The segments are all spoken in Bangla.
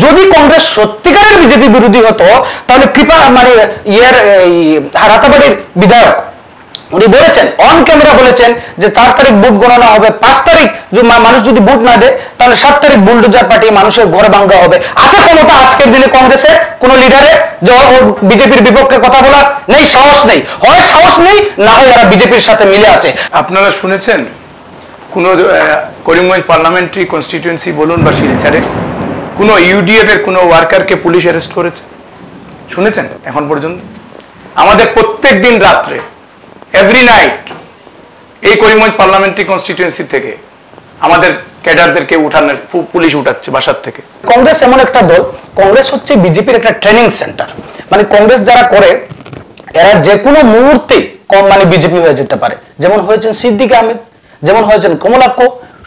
যদি কংগ্রেস সত্যিকারের বিজেপি বিরোধী হতো তাহলে কৃপা মানে রাতাবাড়ির বিধায়ক উনি বলেছেন, অন ক্যামেরা বলেছেন যে 4 তারিখ ভোট গণনা হবে, 5 তারিখ মানুষ যদি ভোট না দেয় তাহলে 7 তারিখ বুলডোজার পাঠিয়ে মানুষের ঘর ভাঙ্গা হবে। আছে ক্ষমতা আজকের দিনে কংগ্রেসের কোন লিডারের যে বিজেপির বিপক্ষে কথা বলার? নেই, সাহস নেই। হয় সাহস নেই, না হয় এরা বিজেপির সাথে মিলে আছে। আপনারা শুনেছেন কোন করিমগঞ্জ পার্লামেন্টারি কনস্টিটিউয়েন্সি বলুন বা শিলচরে কোন ইউডিএফ এর কোন ওয়ার্কারকে পুলিশ অ্যারেস্ট করেছে? শুনেছেন এখন পর্যন্ত? আমাদের প্রত্যেক দিন রাত্রে এভরি নাইট এই করিমগঞ্জ পার্লামেন্টারি কনস্টিটিউয়েন্সি থেকে আমাদের ক্যাডারদেরকে উঠানোর পুলিশ উঠাচ্ছে বাসার থেকে। কংগ্রেস এমন একটা দল, কংগ্রেস হচ্ছে বিজেপির একটা ট্রেনিং সেন্টার। মানে কংগ্রেস যারা করে এরা যে কোনো মুহূর্তে মানে বিজেপি হয়ে যেতে পারে। যেমন হয়েছেন সিদ্দিক আহমেদ, যেমন হয়েছেন কমলাক্ষ,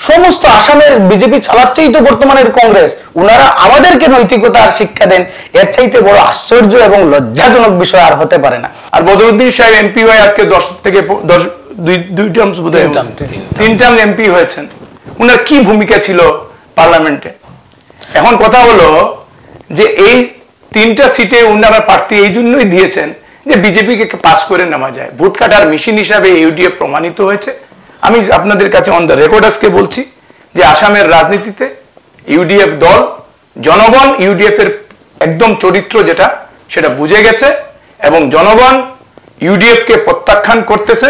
সমস্ত আসামের বিজেপি চালাচ্ছেই তো বর্তমানের কংগ্রেস। উনারা আমাদেরকে নৈতিকতার শিক্ষা দেন, এর চাইতে বড় আশ্চর্য এবং লজ্জাজনক বিষয় আর হতে পারে না। আর বদরুদ্দিন সাহেব এমপি হয়ে আজকে 10 থেকে 2 টার্ম বোধহয় 3 টার্ম এমপি হয়েছেন। উনার কি ভূমিকা ছিল পার্লামেন্টে? এখন কথা হলো যে এই 3টা সিটে উনারা প্রার্থী এই জন্যই দিয়েছেন যে বিজেপিকে পাস করে নেওয়া যায়। ভোট কাটার মেশিন হিসাবে ইউডিএফ প্রমাণিত হয়েছে। আমি আপনাদের কাছে অন দ্য রেকর্ড আজকে বলছি যে আসামের রাজনীতিতে ইউডিএফ দল, জনগণ ইউডিএফ এর একদম চরিত্র যেটা সেটা বুঝে গেছে এবং জনগণ ইউডিএফ কে প্রত্যাখ্যান করতেছে।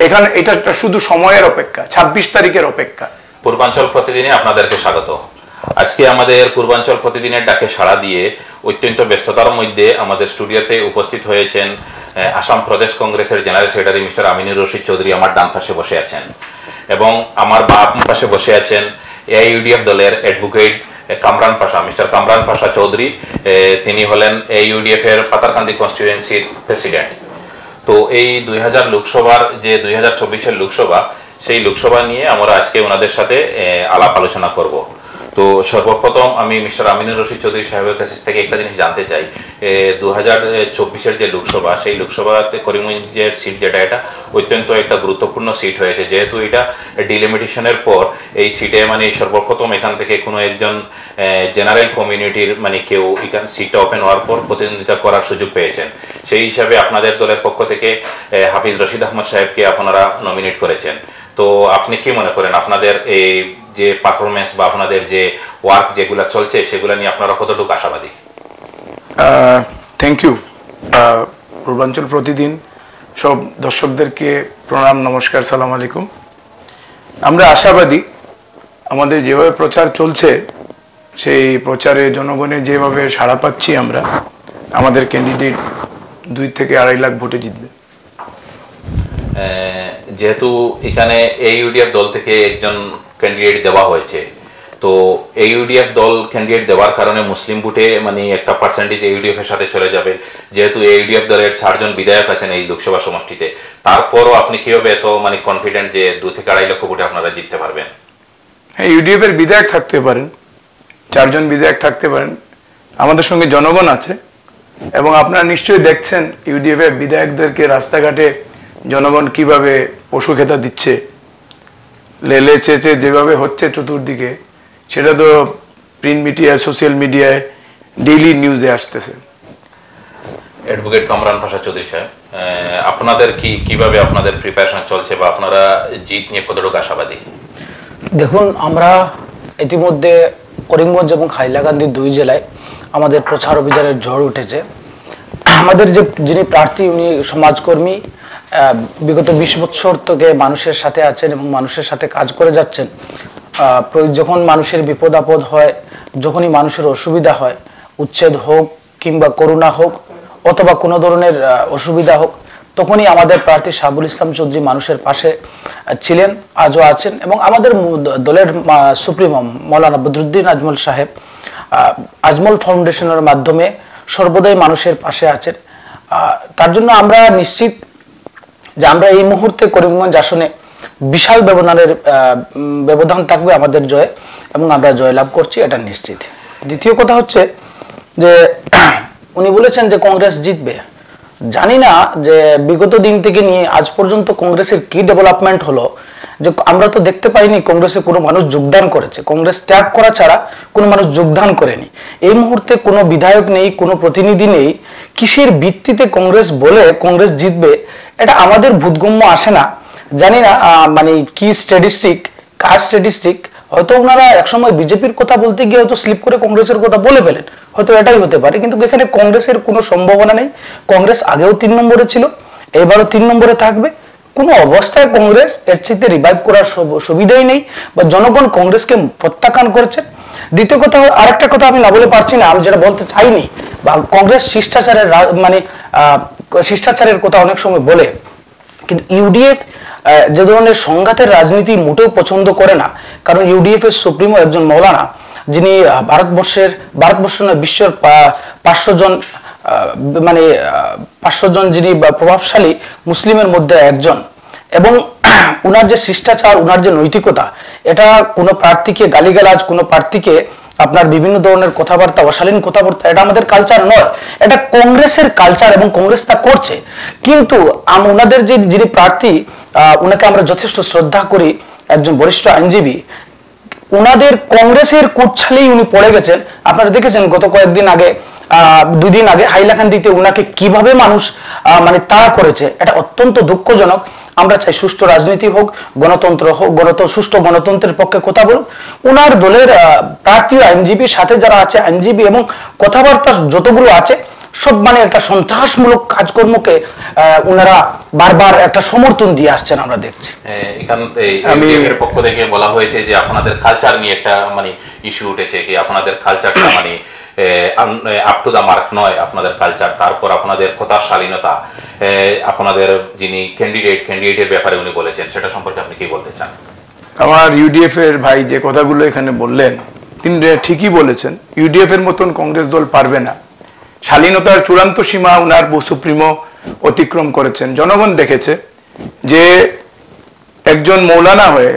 এখানে এটা শুধু সময়ের অপেক্ষা, 26 তারিখের অপেক্ষা। পূর্বাঞ্চল প্রতিদিনে আপনাদেরকে স্বাগত। আজকে আমাদের পূর্বাঞ্চল প্রতিদিনের ডাকে সাড়া দিয়ে অত্যন্ত ব্যস্ততার মধ্যে আমাদের স্টুডিওতে উপস্থিত হয়েছেন আসাম প্রদেশ কংগ্রেসের general secretary mister Aminur Rashid Chowdhury আমার ডান পাশে বসে আছেন, এবং আমার বাম পাশে বসে আছেন এআইইউডিএফ দলের অ্যাডভোকেট কামরান পাশা, মিস্টার কামরান পাশা চৌধুরী। তিনি হলেন এআইইউডিএফ এর পাতারকান্দি কনস্টিটিউয়েন্সির প্রেসিডেন্ট। তো এই 2000 লোকসভার যে 2024-এর লোকসভা, সেই লোকসভা নিয়ে আমরা আজকে ওনাদের সাথে আলাপ আলোচনা করব। তো সর্বপ্রথম আমি মিস্টার আমিনুর রশিদ চৌধুরী সাহেবের কাছ থেকে একটা জিনিস জানতে চাই। 2024-এর যে লোকসভা, সেই লোকসভাতে করিমগঞ্জের সিট যেটা, এটা অত্যন্ত একটা গুরুত্বপূর্ণ সিট হয়েছে, যেহেতু এটা ডিলিমিটেশনের পর এই সিটে মানে সর্বপ্রথম এখান থেকে কোনো একজন জেনারেল কমিউনিটির মানে কেউ এখান সিটটা ওপেন হওয়ার পর প্রতিদ্বন্দ্বিতা করার সুযোগ পেয়েছেন। সেই হিসাবে আপনাদের দলের পক্ষ থেকে হাফিজ রশিদ আহমদ সাহেবকে আপনারা নমিনেট করেছেন। তো আপনি কি মনে করেন আপনাদের এই যে পারফরমেন্স বা আপনাদের যে ওয়ার্ক যেগুলো চলছে সেগুলো নিয়ে আপনারা কতটুকু আশাবাদী? Thank you. পূর্বাঞ্চল প্রতিদিন সব দর্শকদেরকে প্রণাম, নমস্কার, সালাম আলাইকুম। আমরা আশাবাদী। আমাদের যেভাবে প্রচার চলছে সেই প্রচারে জনগণের যেভাবে সাড়া পাচ্ছি আমরা, আমাদের ক্যান্ডিডেট 2 থেকে 2.5 লাখ ভোটে জিতবে। যেহেতু এখানে এআইইউডিএফ দল থেকে একজন ক্যান্ডিডেট দেওয়া হয়েছে, তো এআইইউডিএফ দল ক্যান্ডিডেট দেওয়ার কারণে মুসলিম ভোটে মানে একটা পার্সেন্টেজ এআইইউডিএফ এর সাথে চলে যাবে। যেহেতু এআইইউডিএফ দলের 4 জন বিধায়ক আছেন এই লোকসভা সমষ্টিতে, তারপরও আপনি কিভাবে এত মানে কনফিডেন্ট যে 2 থেকে 2.5 লক্ষ ভোটে আপনারা জিততে পারবেন? হ্যাঁ, ইউডিএফ এর বিধায়ক থাকতে পারেন, 4 জন বিধায়ক থাকতে পারেন, আমাদের সঙ্গে জনগণ আছে। এবং আপনারা নিশ্চয়ই দেখছেন ইউডিএফ এর বিধায়কদেরকে রাস্তাঘাটে জনগণ কিভাবে পশু খেতা দিচ্ছে, লেলে চেঁচে যেভাবে হচ্ছে চতুর্দিকে, সেটা তো প্রিন্ট মিডিয়ায়, সোশ্যাল মিডিয়ায় ডেইলি নিউজে আসতেছে। অ্যাডভোকেট কামরান পাশা চৌধুরী সাহেব, আপনাদের কিভাবে আপনাদের প্রিপারেশন চলছে বা আপনারা জিত নিয়ে কতটুকু আশাবাদী? দেখুন, আমরা ইতিমধ্যে করিমগঞ্জ এবং হাইলাকান্দি 2 জেলায় আমাদের প্রচার অভিযানের ঝড় উঠেছে। আমাদের যিনি প্রার্থী উনি সমাজকর্মী, বিগত 20 বছর থেকে মানুষের সাথে আছেন এবং মানুষের সাথে কাজ করে যাচ্ছেন। যখন মানুষের বিপদ আপদ হয়, যখনই মানুষের অসুবিধা হয়, উচ্ছেদ হোক কিংবা করোনা হোক অথবা কোনো ধরনের অসুবিধা হোক, তখনই আমাদের প্রার্থী শাহাবুল ইসলাম চৌধুরী মানুষের পাশে ছিলেন, আজও আছেন। এবং আমাদের দলের সুপ্রিমো মৌলানা বদরুদ্দিন আজমল সাহেব আজমল ফাউন্ডেশনের মাধ্যমে সর্বদাই মানুষের পাশে আছেন। তার জন্য আমরা নিশ্চিত যে আমরা এই মুহূর্তে করিমগঞ্জ আসনে বিশাল ব্যবধান থাকবে আমাদের জয়, এবং আমরা জয়লাভ করছি, এটা নিশ্চিত। দ্বিতীয় কথা হচ্ছে যে উনি বলেছেন যে কংগ্রেস জিতবে। জানি না যে বিগত দিন থেকে নিয়ে আজ পর্যন্ত কংগ্রেসের কি ডেভেলপমেন্ট হলো যে আমরা তো দেখতে পাইনি কংগ্রেসে কোনো মানুষ যোগদান করেছে, কংগ্রেস ত্যাগ করা ছাড়া কোনো মানুষ যোগদান করেনি। এই মুহূর্তে কোনো বিধায়ক নেই, কোনো প্রতিনিধি নেই। কিসের ভিত্তিতে কংগ্রেস বলে কংগ্রেস জিতবে, এটা আমাদের বোধগম্য আসে না। জানি না মানে কি স্ট্যাটিস্টিক, কার স্ট্যাটিস্টিক, হয়তো ওনারা একসময় বিজেপির কথা বলতে গিয়ে হয়তো স্লিপ করে কংগ্রেসের কথা বলে ফেলেন, হয়তো এটাই হতে পারে। কিন্তু এখানে কংগ্রেসের কোনো সম্ভাবনা নেই। কংগ্রেস আগেও 3 নম্বরে ছিল, এবারও 3 নম্বরে থাকবে। কোনো অবস্থায় কংগ্রেস এর চাইতে রিভাইভ করার সুবিধাই নেই, বা জনগণ কংগ্রেসকে প্রত্যাখ্যান করেছে। দ্বিতীয় কথা, আরেকটা কথা আমি না বলে পারছি না, আমি যেটা বলতে চাইনি, বা কংগ্রেস শিষ্টাচারের মানে শিষ্টাচারের কথা অনেক সময় বলে, কিন্তু ইউডিএফ যে ধরনের সংঘাতের রাজনীতি মোটেও পছন্দ করে না। কারণ ইউডিএফ এর সুপ্রিমো একজন মৌলানা, যিনি ভারতবর্ষের নয়, বিশ্বের 500 জন মানে 500 জন যিনি প্রভাবশালী মুসলিমের মধ্যে একজন, এবং উনার যে শিষ্টাচার, উনার যে নৈতিকতা, এটা কোনো প্রার্থীকে গালিগালাজ, কোনো প্রার্থীকে আপনার বিভিন্ন ধরনের কথাবার্তা, অশালীন কথাবার্তা, এটা আমাদের কালচার নয়, এটা কংগ্রেসের কালচার, এবং কংগ্রেস তা করছে। কিন্তু ওনাদের যে যিনি প্রার্থী, ওনাকে আমরা যথেষ্ট শ্রদ্ধা করি, একজন বরিষ্ঠ আইনজীবী, ওনাদের কংগ্রেসের কুটছালেই উনি পড়ে গেছেন। আপনারা দেখেছেন গত কয়েকদিন আগে, 2 দিন আগে হাইলাকান্দিতে ওনাকে কিভাবে মানুষ মানে তাড়া করেছে। এটা অত্যন্ত দুঃখজনক। আমরা চাই সুষ্ঠু রাজনীতি হোক, গণতন্ত্র হোক, সুষ্ঠু গণতন্ত্রের পক্ষে কথা বলুক। ওনার দলের প্রার্থী আইনজীবীর সাথে যারা আছে, আইনজীবী এবং কথাবার্তা যতগুলো আছে, সব মানে একটা সন্ত্রাসমূলক কাজকর্মকে ওনারা বারবার একটা সমর্থন দিয়ে আসছেন, আমরা দেখছি। এখানে পক্ষ থেকে বলা হয়েছে যে আপনাদের কালচার নিয়ে একটা মানে ইস্যু উঠেছে, কি আপনাদের কালচারটা মানে আপ টু দা মার্ক নয় আপনাদের কালচার। তারপর আপনাদের কথার শালীনতা, আপনাদের যিনি ক্যান্ডিডেটের ব্যাপারে উনি বলেছেন, সেটা সম্পর্কে আপনি কি বলতে চান? আমার ইউডিএফ এর ভাই যে কথাগুলো এখানে বললেন, তিনি ঠিকই বলেছেন। ইউডিএফ এর মতন কংগ্রেস দল পারবে না। শালীনতার চূড়ান্ত সীমা উনার সুপ্রিমো অতিক্রম করেছেন। জনগণ দেখেছে যে একজন মৌলানা হয়ে,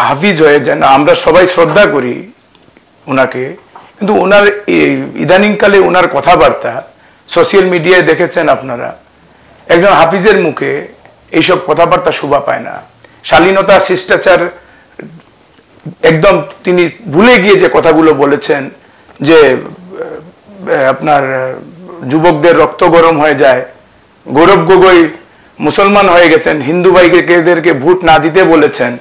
হাফিজ হয়ে, যেন আমরা সবাই শ্রদ্ধা করি উনাকে, কিন্তু ওনার ইদানিংকালে ওনার কথাবার্তা সোশ্যাল মিডিয়ায় দেখেছেন আপনারা, একজন হাফিজের মুখে এইসব কথাবার্তা শোভা পায় না। শালীনতা, শিষ্টাচার একদম তিনি ভুলে গিয়ে যে কথাগুলো বলেছেন, যে আপনার যুবকদের রক্ত গরম হয়ে যায়, গৌরব গগৈ মুসলমান হয়ে গেছেন, হিন্দু ভাইদেরকে ভোট না দিতে বলেছেন,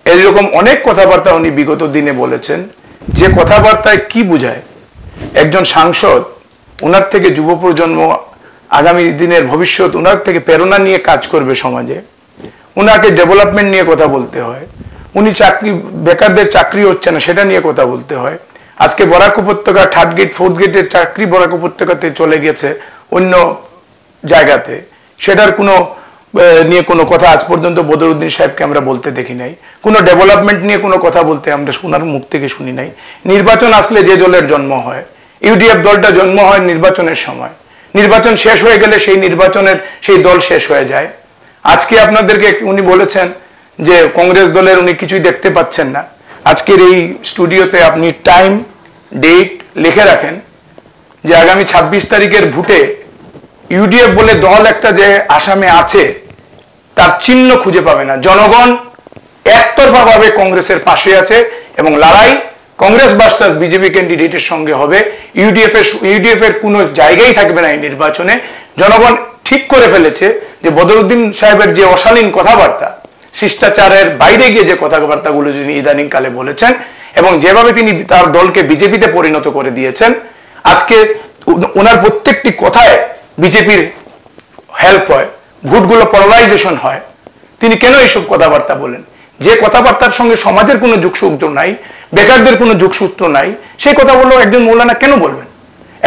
এইরকম অনেক কথাবার্তা উনি বিগত দিনে বলেছেন। যে কথাবার্তায় কি বোঝায়, একজন সাংসদ, ওনার থেকে যুব প্রজন্ম, আগামী দিনের ভবিষ্যৎ, ওনার থেকে প্রেরণা নিয়ে কাজ করবে সমাজে, ওনাকে ডেভেলপমেন্ট নিয়ে কথা বলতে হয়। উনি বেকারদের চাকরি হচ্ছে না সেটা নিয়ে কথা বলতে হয়। আজকে বরাক উপত্যকা 3rd গেট 4th গেটের চাকরি বরাক উপত্যকাতে চলে গেছে অন্য জায়গাতে, সেটার কোনো নিয়ে কোনো কথা আজ পর্যন্ত বদরুদ্দিন সাহেবকে আমরা বলতে দেখি নাই। কোনো ডেভেলপমেন্ট নিয়ে কোনো কথা বলতে আমরা ওনার মুখ থেকে শুনি নাই। নির্বাচন আসলে যে দলের জন্ম হয়, ইউডিএফ দলটা জন্ম হয় নির্বাচনের সময়, নির্বাচন শেষ হয়ে গেলে সেই নির্বাচনের সেই দল শেষ হয়ে যায়। আজকে আপনাদেরকে উনি বলেছেন যে কংগ্রেস দলের উনি কিছুই দেখতে পাচ্ছেন না। আজকের এই স্টুডিওতে আপনি টাইম, ডেট লিখে রাখেন যে আগামী 26 তারিখের ভোটে ইউডিএফ বলে দল একটা যে আসামে আছে, তার চিহ্ন খুঁজে পাবে না। জনগণ একতরফা ভাবে কংগ্রেসের পাশে আছে, এবং লড়াই কংগ্রেস ভার্সাস বিজেপি ক্যান্ডিডেটের সঙ্গে হবে। ইউডিএফ এর কোনো জায়গায় থাকবে না এই নির্বাচনে। জনগণ ঠিক করে ফেলেছে যে বদরুদ্দিন সাহেবের যে অশালীন কথাবার্তা, শিষ্টাচারের বাইরে গিয়ে যে কথাবার্তাগুলো যিনি ইদানিং কালে বলেছেন, এবং যেভাবে তিনি তার দলকে বিজেপিতে পরিণত করে দিয়েছেন, আজকে ওনার প্রত্যেকটি কথায় বিজেপির হেল্প হয়, ভোটগুলো পোলারাইজেশন হয়। তিনি কেন এইসব কথাবার্তা বলেন? যে কথাবার্তার সঙ্গে সমাজের কোনো যোগসূত্র নাই, বেকারদের কোনো যোগসূত্র নাই, সেই কথাগুলো একজন মৌলানা কেন বলবেন?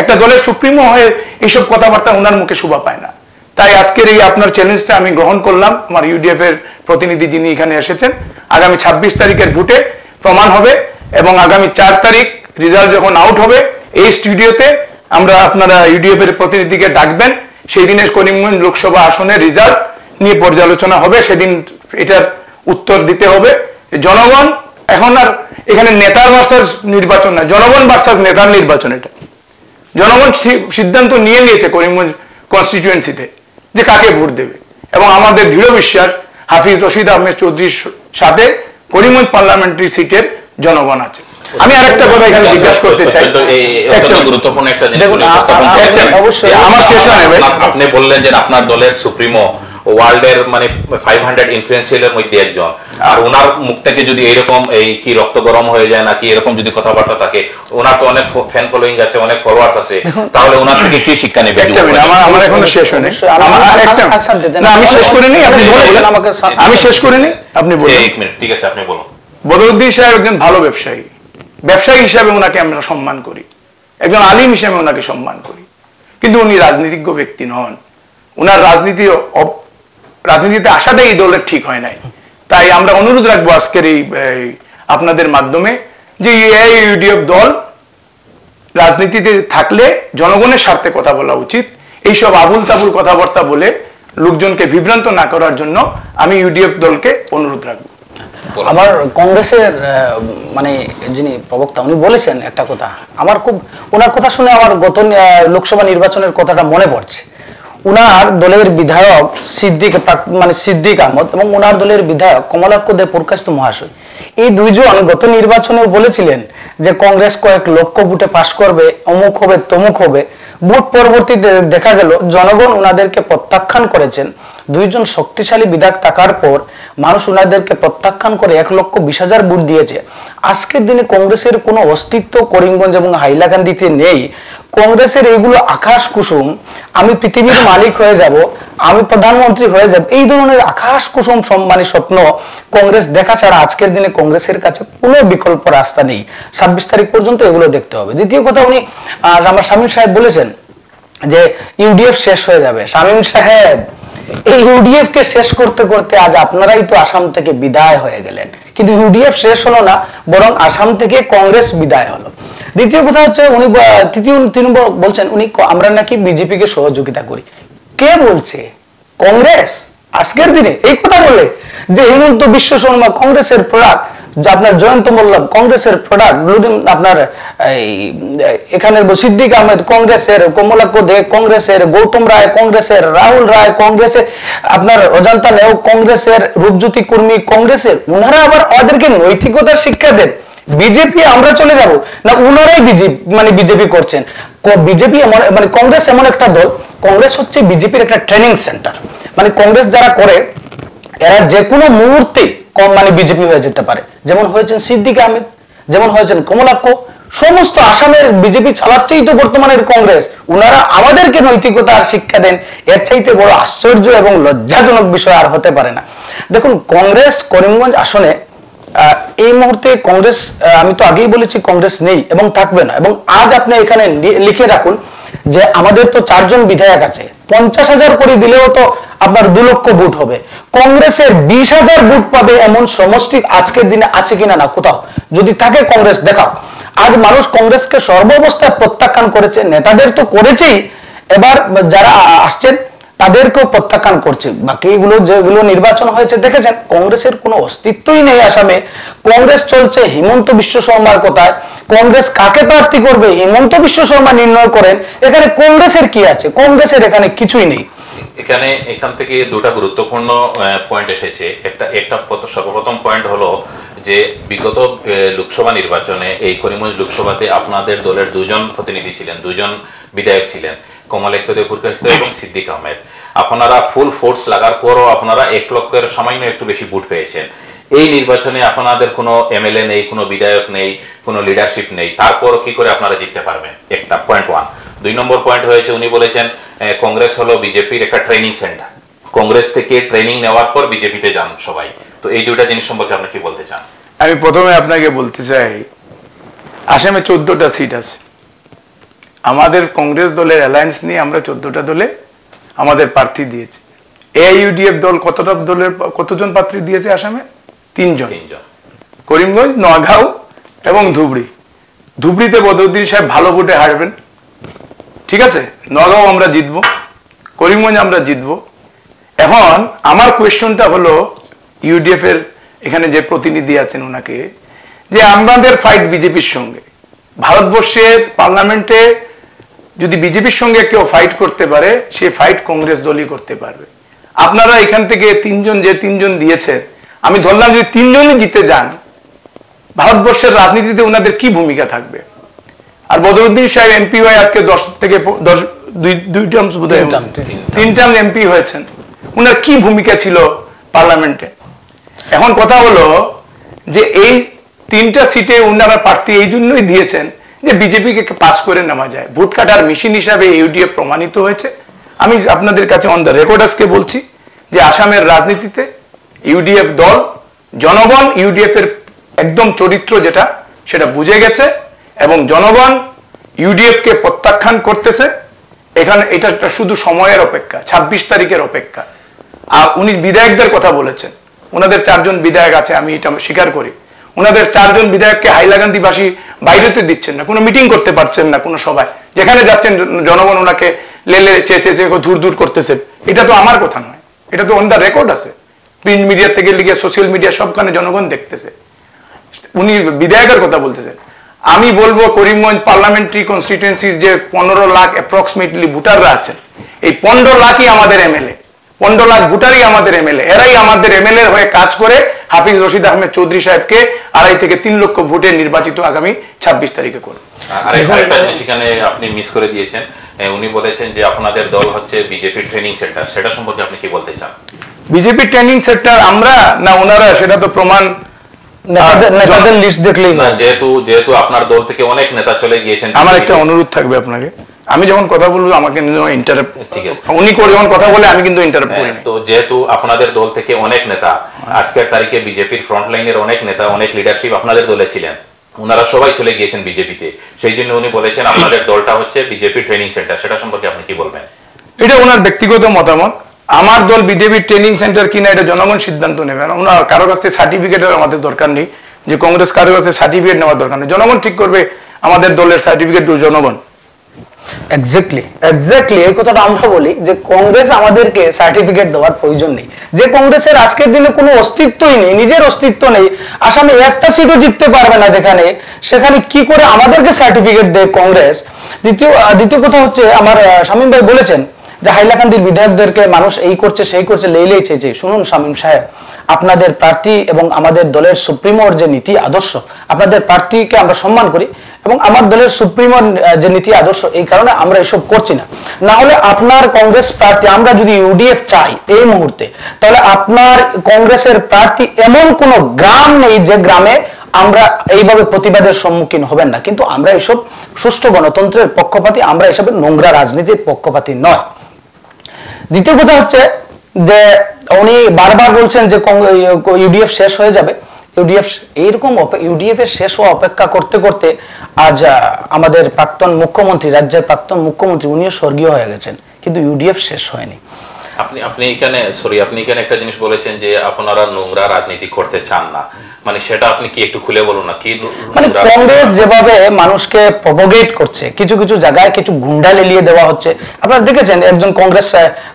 একটা দলের সুপ্রিমো হয়ে এইসব কথাবার্তা ওনার মুখে শোভা পায় না। তাই আজকের এই আপনার চ্যালেঞ্জটা আমি গ্রহণ করলাম। আমার ইউডিএফ এর প্রতিনিধি যিনি এখানে এসেছেন, আগামী 26 তারিখের ভোটে প্রমাণ হবে, এবং আগামী 4 তারিখ রেজাল্ট যখন আউট হবে, এই স্টুডিওতে আমরা আপনারা ইউডিএফ এর প্রতিনিধিকে ডাকবেন। সেই দিনের করিমগঞ্জ লোকসভা আসনের রেজাল্ট নিয়ে পর্যালোচনা হবে। সেদিন এটার উত্তর দিতে হবে। জনগণ এখন আর এখানে নেতার ভার্সাস নির্বাচন না, জনগণ ভার্সাস নেতার নির্বাচন। এটা জনগণ সিদ্ধান্ত নিয়ে নিয়েছে করিমগঞ্জ কনস্টিটিউয়েন্সিতে যে কাকে ভোট দেবে, এবং আমাদের দৃঢ় বিশ্বাস হাফিজ রশিদ আহমেদ চৌধুরীর সাথে করিমগঞ্জ পার্লামেন্টারি সিটের জনগণ আছে। আমি আরেকটা কথা এখানে জিজ্ঞাসা করতে চাই, গুরুত্বপূর্ণ একটা জিনিস আমার শেষ হয় আপনি বললেন যে আপনার দলের সুপ্রিমো ওয়ার্ল্ডের মানে 500 ইনফ্লুয়েন্সিয়ালের মধ্যে একজন, আর ওনার মুখ থেকে যদি এইরকম এই কি রক্ত গরম হয়ে যায় নাকি এরকম যদি কথাবার্তা থাকে, ওনার তো অনেক ফ্যান ফলোইং আছে, অনেক ফলোয়ার্স আছে, তাহলে ওনার থেকে কি শিক্ষা নেবে? আমার এখনো শেষ হয়নি, আমি শেষ করিনি, আপনি বলেন, আমি শেষ করিনি, আপনি বলেন। 1 মিনিট, ঠিক আছে, আপনি বলুন। বদরুদ্দিন সাহেব একজন ভালো ব্যবসায়ী, ব্যবসায়ী হিসাবে ওনাকে আমরা সম্মান করি, একজন আলিম হিসাবে ওনাকে সম্মান করি, কিন্তু উনি রাজনীতিজ্ঞ ব্যক্তি নন। ওনার রাজনীতিতে আসাটাই এই দলের ঠিক হয় নাই। তাই আমরা অনুরোধ রাখবো আজকের এই আপনাদের মাধ্যমে যে ইউডিএফ দল রাজনীতিতে থাকলে জনগণের স্বার্থে কথা বলা উচিত। এইসব আবুল তাবুল কথাবার্তা বলে লোকজনকে বিভ্রান্ত না করার জন্য আমি ইউডিএফ দলকে অনুরোধ রাখবো। আমার কংগ্রেসের মানে যিনি প্রবক্তা উনি বলেছেন একটা কথা, আমার খুব ওনার কথা শুনে আমার গত লোকসভা নির্বাচনের কথাটা মনে পড়ছে। উনার দলের বিধায়ক সিদ্দিক আহমদ এবং উনার দলের বিধায়ক কমলাক্ষ দে পুরকাস্ত মহাশয়, এই দুইজন গত নির্বাচনে বলেছিলেন যে কংগ্রেস কয়েক লক্ষ ভোটে পাশ করবে, অমুক হবে তমুক হবে। ভোট পরবর্তীতে দেখা গেল জনগণ উনাদেরকে প্রত্যাখ্যান করেছেন। দুইজন শক্তিশালী বিধায়ক থাকার পর মানুষ উনাদেরকে প্রত্যাখ্যান করে 1,20,000 ভোট দিয়েছে। আজকের দিনে কংগ্রেসের কোনো অস্তিত্ব করিমগঞ্জ এবং হাইলাকান্দিতে নেই। কংগ্রেসের এইগুলো আকাশ কুসুম, আমি পৃথিবীর মালিক হয়ে যাব, আমি প্রধানমন্ত্রী হয়ে যাব, এই ধরনের আকাশ কুসুম মানে স্বপ্ন কংগ্রেস দেখা ছাড়া আজকের দিনে কংগ্রেসের কাছে কোনো বিকল্প রাস্তা নেই। 26 তারিখ পর্যন্ত এগুলো দেখতে হবে। দ্বিতীয় কথা, উনি আমার শামীম সাহেব বলেছেন যে ইউডিএফ শেষ হয়ে যাবে। শামীম সাহেব, এই ইউডিএফ কে শেষ করতে করতে আজ আপনারাই তো আসাম থেকে বিদায় হয়ে গেলেন, কিন্তু ইউডিএফ শেষ হলো না, বরং আসাম থেকে কংগ্রেস বিদায় হলো। দ্বিতীয় কথা হচ্ছে উনি তিনি বলছেন উনি আমরা নাকি বিজেপিকে সহযোগিতা করি। কে বলছে? কংগ্রেস আজকের দিনে এই কথা বলে যে হিমন্ত বিশ্ব শর্মা কংগ্রেসের প্রোডাক্ট, আপনার জয়ন্ত মল্লভ কংগ্রেসের প্রোডাক্ট, আপনার এখানের সিদ্দিক আহমেদ কংগ্রেসের, কমলাক্ষ দে কংগ্রেসের, গৌতম রায় কংগ্রেসের, রাহুল রায় কংগ্রেসের, আপনার অজন্তা নেও কংগ্রেসের, রূপজ্যোতি কুর্মী কংগ্রেসের। উনারা আবার ওদেরকে নৈতিকতার শিক্ষা দেন। বিজেপি আমরা চলে যাব না, উনারাই বিজেপি করছেন। বিজেপি মানে কংগ্রেস এমন একটা দল, কংগ্রেস হচ্ছে বিজেপির একটা ট্রেনিং সেন্টার। মানে কংগ্রেস যারা করে এরা যে কোনো মুহূর্তে বিজেপি হয়ে যেতে পারে। যেমন হয়েছেন সিদ্দিক আহমেদ, যেমন হয়েছেন কমলাক্ষ, সমস্ত আসামের বিজেপি চালাচ্ছেই তো বর্তমানের কংগ্রেস। উনারা আমাদেরকে নৈতিকতার শিক্ষা দেন, এর চাইতে বড় আশ্চর্য এবং লজ্জাজনক বিষয় আর হতে পারে না। দেখুন, কংগ্রেস করিমগঞ্জ আসনে এই মুহূর্তে কংগ্রেস, আমি তো আগেই বলেছি কংগ্রেস নেই এবং থাকবে না। এবং আজ আপনি এখানে লিখে রাখুন যে আমাদের তো 4 জন বিধায়ক আছে, 50,000 করে দিলেও তো আপনার 2 লক্ষ ভোট হবে। কংগ্রেসের 20,000 ভোট পাবে এমন সমষ্টি আজকের দিনে আছে কিনা না কোথাও? যদি থাকে কংগ্রেস দেখাও। আজ মানুষ কংগ্রেসকে সর্বাবস্থায় প্রত্যাখ্যান করেছে, নেতাদের তো করেছেই, এবার যারা আসছেন তাদেরকেও প্রত্যাখ্যান করছে। বাকিগুলো যেগুলো নির্বাচন হয়েছে দেখেছেন, কংগ্রেসের কোনো অস্তিত্বই নেই আসামে। কংগ্রেস চলছে হিমন্ত বিশ্ব শর্মার কথায়। কংগ্রেস কাকে প্রার্থী করবে হিমন্ত বিশ্ব শর্মা নির্ণয় করেন। এখানে কংগ্রেসের কি আছে? কংগ্রেসের এখানে কিছুই নেই। এখান থেকে দুটা গুরুত্বপূর্ণ পয়েন্ট এসেছে। একটা সর্বপ্রথম পয়েন্ট হলো যে বিগত লোকসভা নির্বাচনে এই করিমগঞ্জ লোকসভাতে আপনাদের দলের 2 জন প্রতিনিধি ছিলেন, 2 জন বিধায়ক ছিলেন, কমলাক্ষ দে পুরকাস্ত এবং সিদ্দিক আহমেদ। আপনারা ফুল ফোর্স লাগার পরও আপনারা 1 লক্ষের সামান্য একটু বেশি ভোট পেয়েছেন। এই নির্বাচনে আপনাদের কোনো এমএলএ নেই, কোনো বিধায়ক নেই, কোনো লিডারশিপ নেই, তারপরও কি করে আপনারা জিততে পারবেন? একটা পয়েন্ট 1। 2 নম্বর পয়েন্ট হয়েছে, উনি বলেছেন কংগ্রেস হলো বিজেপির একটা ট্রেনিং সেন্টার, কংগ্রেস থেকে ট্রেনিং নেওয়ার পর বিজেপিতে যান সবাই। তো এই দুইটা জিনিস সম্পর্কে আপনি কি বলতে চান? আমি প্রথমে আপনাকে বলতে চাই, আসামে 14টা সিট আছে। আমাদের কংগ্রেস দলের অ্যালায়েন্স নিয়ে আমরা 14টা দলে আমাদের প্রার্থী দিয়েছি। এআইইউডিএফ দল কতজন প্রার্থী দিয়েছে আসামে? 3 জন। করিমগঞ্জ, নোয়াগাঁও এবং ধুবড়ি। ধুবড়িতে বদরুদ্দিন সাহেব ভালো ভোটে হারবেন, ঠিক আছে। নোয়াগাঁও আমরা জিতবো, করিমগঞ্জ আমরা জিতবো। এখন আমার কোয়েশ্চনটা হলো ইউডিএফ এর এখানে যে প্রতিনিধি আছেন ওনাকে, যে আমাদের ফাইট বিজেপির সঙ্গে, ভারতবর্ষের পার্লামেন্টে যদি বিজেপির সঙ্গে কেউ ফাইট করতে পারে, সে ফাইট কংগ্রেস দলই করতে পারবে। আপনারা এখান থেকে তিনজন দিয়েছে, আমি ধরলাম যদি তিনজনই জিতে যান, ভারতবর্ষের রাজনীতিতে ওনাদের কি ভূমিকা থাকবে? আর বদরুদ্দিন সাহেব এমপি হয়ে আজকে 3 টার্ম এমপি হয়েছেন, ওনার কি ভূমিকা ছিল পার্লামেন্টে? এখন কথা হলো যে এই 3টা সিটে ওনারা প্রার্থী এই জন্যই দিয়েছেন যে বিজেপিকে পাস করে নেওয়া যায়, ভোট কাটার মেশিন হিসাবে ইউডিএফ প্রমাণিত হয়েছে। আমি আপনাদের কাছে অন দ্য রেকর্ড আজকে বলছি যে আসামের রাজনীতিতে ইউডিএফ দল, জনগণ ইউডিএফ এর একদম চরিত্র যেটা সেটা বুঝে গেছে এবং জনগণ ইউডিএফ কে প্রত্যাখ্যান করতেছে। এখানে এটা একটা শুধু সময়ের অপেক্ষা, 26 তারিখের অপেক্ষা। আর উনি বিধায়কদের কথা বলেছেন, ওনাদের 4 জন বিধায়ক আছে, আমি এটা স্বীকার করি। ওনাদের 4 জন বিধায়ককে হাইলাকান্দিবাসী বাইরেতে দিচ্ছেন না, কোনো মিটিং করতে পারছেন না, কোনো সভায় যেখানে যাচ্ছেন জনগণ ওনাকে লেলে চেয়ে দূর করতেছে। এটা তো আমার কথা নয়, এটা তো অন দ্য রেকর্ড আছে, প্রিন্ট মিডিয়া থেকে লিখে সোশ্যাল মিডিয়া সবখানে জনগণ দেখতেছে। উনি বিধায়কের কথা বলতেছেন। আমি বলবো করিমগঞ্জ পার্লামেন্টারি কনস্টিটিউয়েন্সির যে 15 লাখ অ্যাপ্রক্সিমেটলি ভোটাররা আছেন, এই 15 লাখই আমাদের এমএলএ, 15 লাখ ভোটারই আমাদের এমএলএ। এরাই আমাদের এমএলএ হয়ে কাজ করে হাফিজ রশিদ আহমেদ চৌধুরী সাহেবকে 2.5 থেকে 3 লক্ষ ভোটে নির্বাচিত আগামী 26 তারিখে করবে। আরেকটা জিনিস এখানে আপনি মিস করে দিয়েছেন, উনি বলেছেন যে আপনাদের দল হচ্ছে বিজেপি ট্রেনিং সেন্টার, সেটা সম্পর্কে আপনি কি বলতে চান? বিজেপি ট্রেনিং সেন্টার আমরা না ওনারা, সেটা তো প্রমাণ নেতাদের লিস্ট দেখলেই না। যেহেতু আপনার দল থেকে অনেক নেতা চলে গিয়েছেন, আমার একটা অনুরোধ থাকবে আপনাকে, আমি যখন কথা বলবো আমাকে ইন্টারাপ্ট, ঠিক আছে? উনি যখন কথা বলে আমি কিন্তু ইন্টারাপ্ট করি না। তো যেহেতু আপনাদের দল থেকে অনেক নেতা, আজকের তারিখে বিজেপির ফ্রন্ট লাইনের অনেক নেতা, অনেক লিডারশিপ আপনাদের দলে ছিলেন, ওনারা সবাই চলে গিয়েছেন বিজেপিতে, সেই জন্য উনি বলেছেন আপনাদের দলটা হচ্ছে বিজেপি ট্রেনিং সেন্টার, সেটা সম্পর্কে আপনি কি বলবেন? এটা ওনার ব্যক্তিগত মতামত। আমার দল বিজেপি ট্রেনিং সেন্টার কিনা এটা জনগণ সিদ্ধান্ত নেবে। ওনার কারো কাছ থেকে সার্টিফিকেটের আমাদের দরকার নেই, যে কংগ্রেস কারো কাছে সার্টিফিকেট নেওয়ার দরকার নেই, জনগণ ঠিক করবে আমাদের দলের সার্টিফিকেট জনগণ। এক্স্যাক্টলি এই কথাটা আমরা বলি যে কংগ্রেস আমাদেরকে সার্টিফিকেট দেওয়ার প্রয়োজন নেই। যে কংগ্রেসের আজকের দিনে কোনো অস্তিত্বই নেই, নিজের অস্তিত্ব নেই, আসামে একটা সিটও জিততে পারবে না যেখানে, সেখানে কি করে আমাদেরকে সার্টিফিকেট দেয় কংগ্রেস? দ্বিতীয় কথা হচ্ছে, আমার শামীম ভাই বলেছেন যে হাইলাকান্দির বিধায়কদেরকে মানুষ এই করছে সেই করছে, লেইলেই চেয়েছে। শুনুন শামীম সাহেব, আপনাদের প্রার্থী এবং আমাদের দলের সুপ্রিমোর যে নীতি আদর্শ, আপনাদের প্রার্থীকে আমরা সম্মান করি এবং আমার দলের সুপ্রিমোর যে নীতি আদর্শ, এই কারণে আমরা এসব করছি না। না হলে আপনার কংগ্রেস প্রার্থী, আমরা যদি ইউডিএফ চাই এই মুহূর্তে, তাহলে আপনার কংগ্রেসের প্রার্থী এমন কোন গ্রাম নেই যে গ্রামে আমরা এইভাবে প্রতিবাদের সম্মুখীন হবেন না। কিন্তু আমরা এসব সুষ্ঠু গণতন্ত্রের পক্ষপাতী, আমরা এসবের নোংরা রাজনীতির পক্ষপাতী নয়। দ্বিতীয় কথা হচ্ছে যে উনি বারবার বলছেন যে ইউডিএফ শেষ হয়ে যাবে। ইউডিএফ এর শেষ হওয়া অপেক্ষা করতে করতে আজ আমাদের প্রাক্তন মুখ্যমন্ত্রী, রাজ্যের প্রাক্তন মুখ্যমন্ত্রী, উনিও স্বর্গীয় হয়ে গেছেন, কিন্তু ইউডিএফ শেষ হয়নি। আপনি এখানে একটা জিনিস বলেছেন যে আপনারা নোংরা রাজনীতি করতে চান না, মানে সেটা আপনি কি একটু খুলে বলুন না, কি মানে কংগ্রেস যেভাবে মানুষকে প্রপোগেট করছে, কিছু কিছু জায়গায় কিছু গুন্ডা লেলিয়ে দেওয়া হচ্ছে। আপনারা দেখেছেন একজন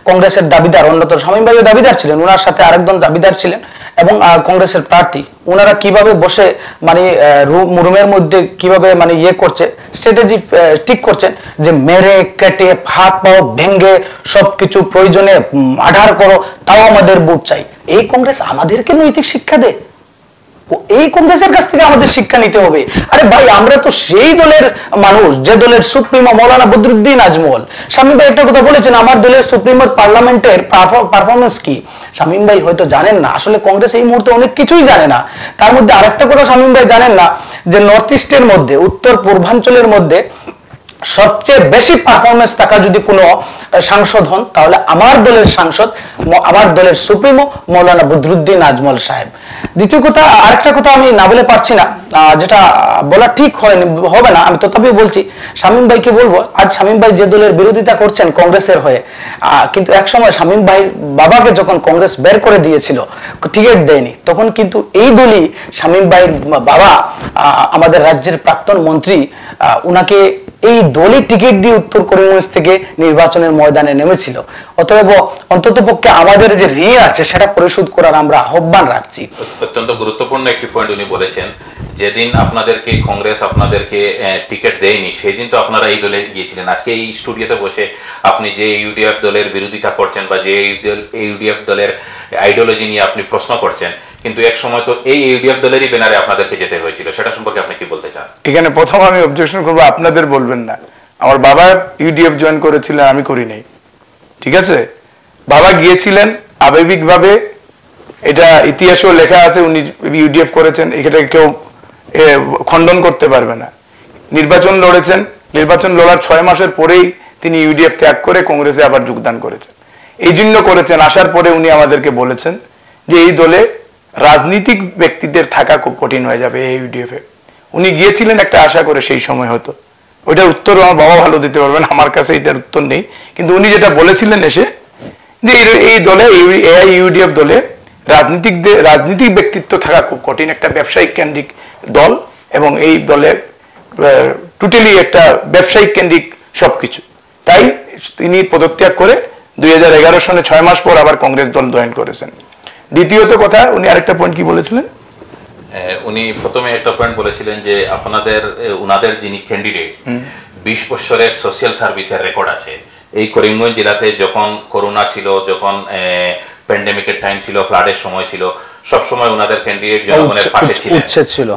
কংগ্রেসের দাবিদার, অন্যতম শামীম ভাইও দাবিদার ছিলেন, ওনার সাথে আরেকজন দাবিদার ছিলেন এবং কংগ্রেসের প্রার্থী, ওনারা কিভাবে বসে মানে রুমের মধ্যে কিভাবে মানে করছে, স্ট্র্যাটেজি ঠিক করছেন যে মেরে কেটে হাত পাও ভেঙ্গে সবকিছু প্রয়োজনে আধার করো, তাও আমাদের ভোট চাই। এই কংগ্রেস আমাদেরকে নৈতিক শিক্ষা দেয়? এই কংগ্রেসের কাছ থেকে আমাদের শিক্ষা নিতে হবে। আরে ভাই, আমরা তো সেই দলের মানুষ যে দলের সুপ্রিমো মৌলানা বদরুদ্দিন আজমল। শামীম ভাই একটা কথা বলেছেন, আমার দলের সুপ্রিমোর পার্লামেন্টের পারফরমেন্স কি। শামীম ভাই হয়তো জানেন না, আসলে কংগ্রেস এই মুহূর্তে অনেক কিছুই জানে না। তার মধ্যে আরেকটা কথা শামীম ভাই জানেন না, যে নর্থ ইস্টের মধ্যে, উত্তর পূর্বাঞ্চলের মধ্যে সবচেয়ে বেশি পারফরমেন্স থাকা যদি কোনো সাংসদ হন, তাহলে আমার দলের সাংসদ, আমার দলের সুপ্রিমো মৌলানা বদরুদ্দিন আজমল সাহেব। দ্বিতীয় কথা, আরেকটা কথা আমি না বলে পারছি না, যেটা বলা ঠিক হবে না, আমি তথাপিও বলছি। শামীম ভাইকে বলবো, আজ শামীম ভাই যে দলের বিরোধিতা করছেন কংগ্রেসের হয়ে, কিন্তু এক সময় শামীম ভাই বাবাকে যখন কংগ্রেস বের করে দিয়েছিল, টিকিট দেয়নি, তখন কিন্তু এই দলই শামীম ভাইয়ের বাবা, আমাদের রাজ্যের প্রাক্তন মন্ত্রী, উনাকে এই দলই টিকিট দিয়ে উত্তর করিমগঞ্জ থেকে নির্বাচনের ময়দানে নেমেছিল। অতএব অন্তত পক্ষে আমাদের যে ঋণ আছে সেটা পরিশোধ করার আমরা আহ্বান রাখছি। অত্যন্ত গুরুত্বপূর্ণ একটি পয়েন্ট উনি বলেছেন যেদিন আপনাদেরকে কংগ্রেস আপনাদেরকে টিকিট দেয়নি সেই দিন তো আপনারা এই দলে গিয়েছিলেন। আজকে এই স্টুডিওতে বসে আপনি যে ইউডিএফ দলের বিরোধিতা করছেন বা যে ইউডিএফ দলের আইডিওলজি নিয়ে আপনি প্রশ্ন করছেন, কিন্তু এক সময় তো এই ইউডিএফ দলেরই ব্যানারে আপনাদেরকে যেতে হয়েছিল, সেটা সম্পর্কে আপনি কি বলতে চান? এখানে প্রথম আমি অবজেকশন করবো, আপনাদের বলবেন না। আমার বাবা ইউডিএফ জয়েন করেছিলেন, আমি করি নাই, ঠিক আছে? বাবা গিয়েছিলেন আবেগিকভাবে, এটা ইতিহাসেও লেখা আছে উনি ইউডিএফ করেছেন, এটা কেউ খণ্ডন করতে পারবে না। নির্বাচন লড়েছেন, নির্বাচন লড়ার 6 মাসের পরেই তিনি ইউডিএফ ত্যাগ করে কংগ্রেসে আবার যোগদান করেছেন। এই জন্য করেছেন, আসার পরে উনি আমাদেরকে বলেছেন যে এই দলে রাজনীতিক ব্যক্তিদের থাকা খুব কঠিন হয়ে যাবে এই ইউডিএফে। উনি গিয়েছিলেন একটা আশা করে, সেই সময় হতো। ওইটার উত্তর আমার বাবা ভালো দিতে পারবেন, আমার কাছে এটার উত্তর নেই। কিন্তু উনি যেটা বলেছিলেন এসে, যে এই দলে ইউডিএফ দলে রাজনীতিক ব্যক্তিত্ব থাকা খুব কঠিন, একটা ব্যবসায়িক কেন্দ্রিক দল, এবং এই দলে টোটালি একটা ব্যবসায়িক কেন্দ্রিক সবকিছু। তাই তিনি পদত্যাগ করে 2011 সনে 6 মাস পর আবার কংগ্রেস দল জয়েন করেছেন। দ্বিতীয়ত কথা, উনি আরেকটা পয়েন্ট কি বলেছিলেন? উনি প্রথমে একটা পয়েন্ট বলেছিলেন যে উনাদের যিনি ক্যান্ডিডেট 20 বছরের সোশ্যাল সার্ভিসের রেকর্ড আছে। এই করিমগঞ্জ জেলাতে যখন করোনা ছিল, যখন প্যান্ডেমিকের টাইম ছিল, ফ্লাডের সময় ছিল, সবসময় ওনাদের ক্যান্ডিডেট জনগণের পাশে ছিলেন।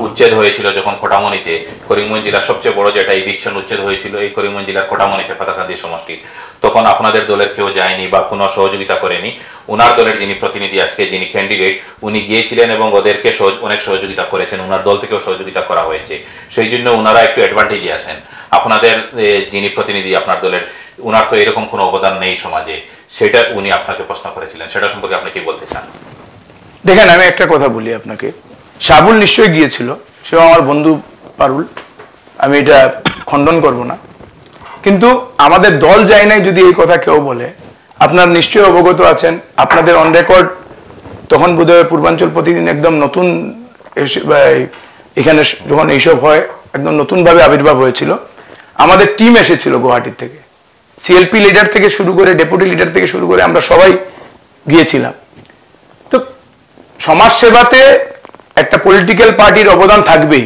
উচ্ছেদ হয়েছিল যখন কোটামনিতে, করিমগঞ্জ জেলার সবচেয়ে বড় যেটা ইভিকশন উচ্ছেদ হয়েছিল এই করিমগঞ্জ জেলার কোটামনিতে পাতাকান্দি সমষ্টি, তখন আপনাদের দলের কেউ যায়নি বা কোনো সহযোগিতা করেনি। ওনার দলের যিনি প্রতিনিধি আজকে যিনি ক্যান্ডিডেট, উনি গিয়েছিলেন এবং ওদেরকে অনেক সহযোগিতা করেছেন, ওনার দল থেকেও সহযোগিতা করা হয়েছে। সেই জন্য ওনারা একটু অ্যাডভান্টেজে আছেন। আপনাদের যিনি প্রতিনিধি আপনার দলের, ওনার তো এরকম কোনো অবদান নেই সমাজে, সেটা উনি আপনাকে প্রশ্ন করেছিলেন, সেটা সম্পর্কে আপনি কি বলতে চান? দেখেন, আমি একটা কথা বলি আপনাকে, শাবুল নিশ্চয়ই গিয়েছিল, সেও আমার বন্ধু পারুল, আমি এটা খণ্ডন করব না। কিন্তু আমাদের দল যায় নাই যদি এই কথা কেউ বলে, আপনার নিশ্চয়ই অবগত আছেন, আপনাদের অন রেকর্ড তখন বোধহয় পূর্বাঞ্চল প্রতিদিন একদম নতুন, এখানে যখন এইসব হয় একদম নতুনভাবে আবির্ভাব হয়েছিল। আমাদের টিম এসেছিল গুয়াহাটির থেকে, সিএলপি লিডার থেকে শুরু করে ডেপুটি লিডার থেকে শুরু করে আমরা সবাই গিয়েছিলাম। তো সমাজ সেবাতে একটা পলিটিক্যাল পার্টির অবদান থাকবেই।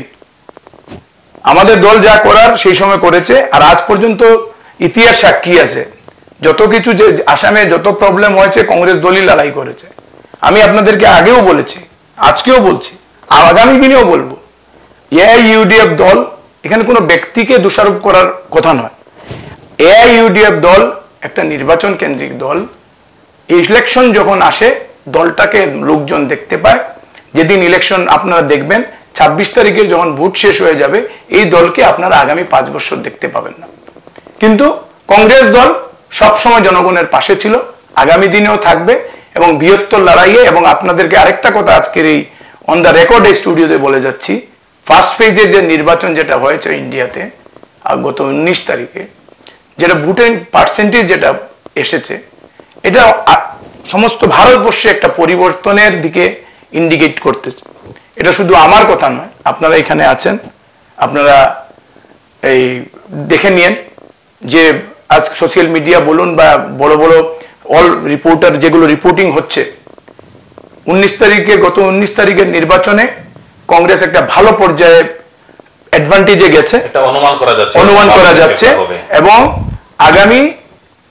আমাদের দল যা করার সেই সময় করেছে, আর আজ পর্যন্ত ইতিহাস সাক্ষী আছে, যত কিছু যে আসামে যত প্রবলেম হয়েছে কংগ্রেস দলই লড়াই করেছে। আমি আপনাদেরকে আগেও বলেছি, আজকেও বলছি, আর আগামী দিনেও বলবো, এআইইউডিএফ দল এখানে কোনো ব্যক্তিকে দোষারোপ করার কথা নয়। এআইইউডিএফ দল একটা নির্বাচন কেন্দ্রিক দল। ইলেকশন যখন আসে দলটাকে লোকজন দেখতে পায়। যেদিন ইলেকশন আপনারা দেখবেন 26 তারিখে যখন ভোট শেষ হয়ে যাবে, এই দলকে আপনারা আগামী 5 বছর দেখতে পাবেন না। কিন্তু কংগ্রেস দল সবসময় জনগণের পাশে ছিল, আগামী দিনেও থাকবে, এবং বৃহত্তর লড়াইয়ে। এবং আপনাদেরকে আরেকটা কথা আজকের এই অন দ্য রেকর্ড এই স্টুডিওতে বলে যাচ্ছি, ফার্স্ট ফেজের যে নির্বাচন যেটা হয়েছে ইন্ডিয়াতে গত 19 তারিখে, যেটা ভোটের পার্সেন্টেজ যেটা এসেছে, এটা সমস্ত ভারতবর্ষে একটা পরিবর্তনের দিকে ইন্ডিকেট করতেছে। এটা শুধু আমার কথা নয়, আপনারা এখানে আছেন, আপনারা এই দেখে নিয়েন যে আজ সোশ্যাল মিডিয়া বলুন বা বড় বড় অল রিপোর্টার যেগুলো রিপোর্টিং হচ্ছে, 19 তারিখে গত 19 তারিখের নির্বাচনে কংগ্রেস একটা ভালো পর্যায়ে অ্যাডভান্টেজে গেছে, এটা অনুমান করা যাচ্ছে। এবং আগামী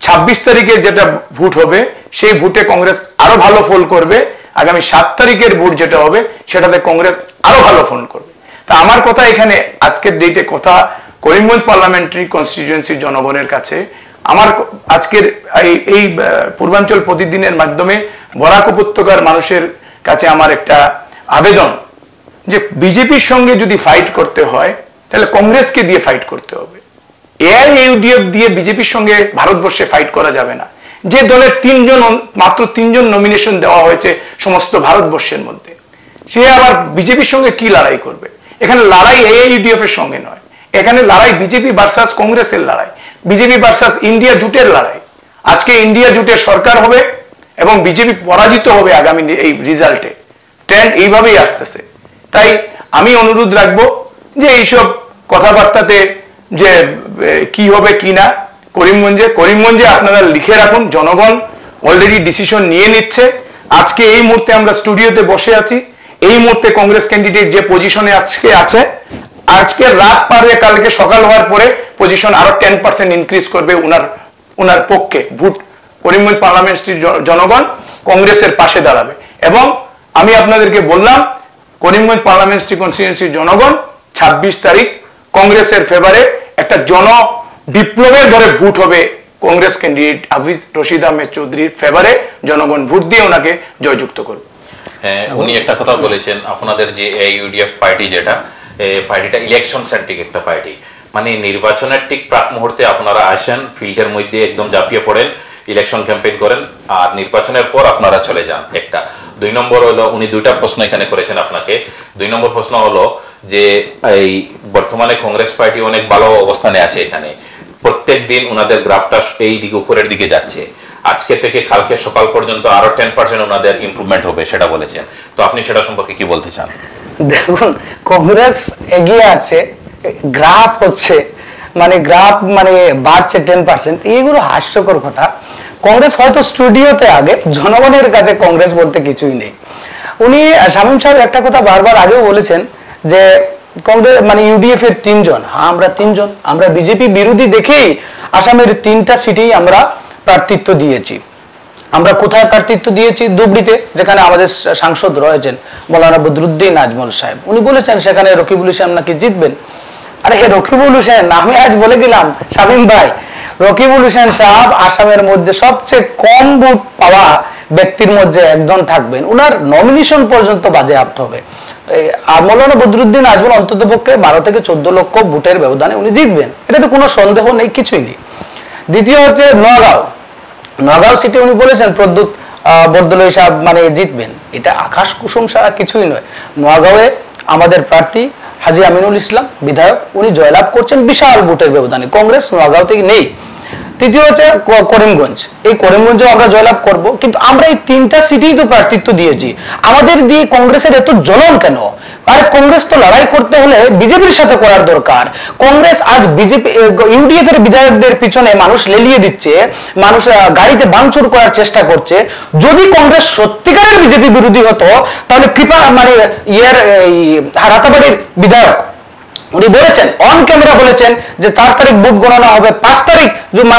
26 তারিখে যেটা ভোট হবে সেই ভোটে কংগ্রেস আরো ভালো ফল করবে। আগামী 7 তারিখের ভোট যেটা হবে সেটাতে কংগ্রেস আরো ভালো ফল করবে। তা আমার কথা এখানে আজকের ডেটে কথা করিমগঞ্জ পার্লামেন্টারি কনস্টিটিউয়েন্সির জনগণের কাছে আমার আজকের এই পূর্বাঞ্চল প্রতিদিনের মাধ্যমে বরাক উপত্যকার মানুষের কাছে আমার একটা আবেদন, যে বিজেপির সঙ্গে যদি ফাইট করতে হয় তাহলে কংগ্রেসকে দিয়ে ফাইট করতে হবে। এআইইউডিএফ দিয়ে বিজেপির সঙ্গে ভারতবর্ষে ফাইট করা যাবে না। যে দলের মাত্র 3 জন নমিনেশন দেওয়া হয়েছে সমস্ত ভারতবর্ষের মধ্যে, সে আবার বিজেপির সঙ্গে কি লড়াই করবে? এখানে লড়াই এআইইউডিএফ এর সঙ্গে নয়, এখানে লড়াই বিজেপি ভার্সাস কংগ্রেসের লড়াই, বিজেপি ভার্সাস ইন্ডিয়া জোটের লড়াই। আজকে ইন্ডিয়া জোটের সরকার হবে এবং বিজেপি পরাজিত হবে আগামী এই রেজাল্টে। ট্রেন্ড এইভাবেই আসতেছে। তাই আমি অনুরোধ রাখবো যে এইসব কথাবার্তাতে যে কি হবে কি না, করিমগঞ্জে আপনারা লিখে রাখুন, জনগণ অলরেডি ডিসিশন নিয়ে নিচ্ছে। আজকে এই মুহূর্তে আমরা স্টুডিওতে বসে আছি, এই মুহূর্তে কংগ্রেস ক্যান্ডিডেট যে পজিশনে আজকে আছে, আজকে রাত পারে কালকে সকাল হওয়ার পরে পজিশন আরো 10% ইনক্রিজ করবে উনার পক্ষে। ভোট করিমগঞ্জ পার্লামেন্টের জনগণ কংগ্রেসের পাশে দাঁড়াবে। এবং আমি আপনাদেরকে বললাম, করিমগঞ্জ পার্লামেন্টারি কনস্টিটিউয়েন্সির জনগণ 26 তারিখ কংগ্রেসের ফেভারে একটা বিপ্লবের ধরে ভোট হবে। কংগ্রেস ক্যান্ডিডেট হাফিজ রশিদ আহমেদ চৌধুরীর ফেভারে জনগণ ভোট দিয়ে ওনাকে জয়যুক্ত করবে। উনি একটা কথা বলেছেন, আপনাদের যে AUDF পার্টি, যেটা পার্টিটা ইলেকশন সেন্ট্রিক একটা পার্টি, মানে নির্বাচনের ঠিক প্রাক মুহূর্তে আপনারা আসেন, ফিল্ডের মধ্যে একদম ঝাঁপিয়ে পড়েন, ইলেকশন ক্যাম্পেইন করেন, আর নির্বাচনের পর আপনারা চলে যান। একটা 2 নম্বর হলো, উনি 2টা প্রশ্ন এখানে করেছেন আপনাকে। 2 নম্বর প্রশ্ন হলো যে এই বর্তমানে কংগ্রেস পার্টি অনেক ভালো অবস্থানে আছে, এখানে প্রত্যেক দিন ওনাদের গ্রাফটা এই দিকে উপরের দিকে যাচ্ছে, আজকে থেকে কালকে সকাল পর্যন্ত আরো 10% ওনাদের ইমপ্রুভমেন্ট হবে সেটা বলেছেন। তো আপনি সেটা সম্পর্কে কি বলতে চান? দেখুন, কংগ্রেস এগিয়ে আছে, গ্রাফ হচ্ছে মানে গ্রাফ মানে বাড়ছে 10%, এইগুলো হাস্যকর কথা। কংগ্রেস হয়তো স্টুডিওতে আগে, জনগণের কাছে কংগ্রেস বলতে কিছুই নেই। উনি শামীম সাহেব একটা কথা বারবার আগেও বলেছেন যে কংগ্রেস মানে UDF এর 3 জন, হ্যাঁ আমরা 3 জন, আমরা বিজেপি বিরোধী দেখেই আসামের 3টা সিটেই আমরা প্রার্থিত্ব দিয়েছি। আমরা কোথায় প্রার্থিত্ব দিয়েছি? ধুবড়িতে, যেখানে আমাদের সাংসদ রয়েছেন মৌলানা বদরুদ্দিন আজমল সাহেব, উনি বলেছেন সেখানে রকিবুল ইসলাম নাকি জিতবেন। আরে হে রকিবুল হোসেন, আমি আজ বলে দিলাম শামীম ভাই, রকিবুল হোসেন সাহেব আসামের মধ্যে সবচেয়ে কম ভোট পাওয়া ব্যক্তির মধ্যে একজন থাকবেন, উনার নমিনেশন পর্যন্ত বাজেয়াপ্ত হবে। আর মৌলানা বদরুদ্দিন আজমল অন্তত পক্ষে 12 থেকে 14 লক্ষ ভোটের ব্যবধানে উনি জিতবেন, এটা তো কোনো সন্দেহ নেই, কিছুই নেই। দ্বিতীয় হচ্ছে নগাঁও সিটে উনি বলেছেন প্রদ্যুৎ বরদলৈ সাহেব মানে জিতবেন, এটা আকাশ কুসুম ছাড়া কিছুই নয়। নোয়াগাঁওয়ে আমাদের প্রার্থী হাজী আমিনুল ইসলাম বিধায়ক, উনি জয়লাভ করছেন বিশাল ভোটের ব্যবধানে, কংগ্রেস নোয়াগাঁও থেকে নেই। তৃতীয় হচ্ছে করিমগঞ্জ, এই করিমগঞ্জেও আমরা জয়লাভ করব, কিন্তু আমরা এই 3টা সিটেই তো প্রার্থিত্ব দিয়েছি। আমাদের দিয়ে কংগ্রেসের এত জ্বলন কেন? আর কংগ্রেস তো লড়াই করতে হলে বিজেপির সাথে করার দরকার। কংগ্রেস আজ বিজেপি UDF এর বিধায়কদের পিছনে মানুষ লেলিয়ে দিচ্ছে, মানুষ গাড়িতে ভাঙচুর করার চেষ্টা করছে। যদি কংগ্রেস সত্যিকারের বিজেপি বিরোধী হতো, তাহলে কৃপা মানে রাতাবাড়ির বিধায়ক উনি বলেছেন, অন ক্যামেরা বলেছেন যে 4 তারিখ ভোট গণনা হবে, 5 তারিখ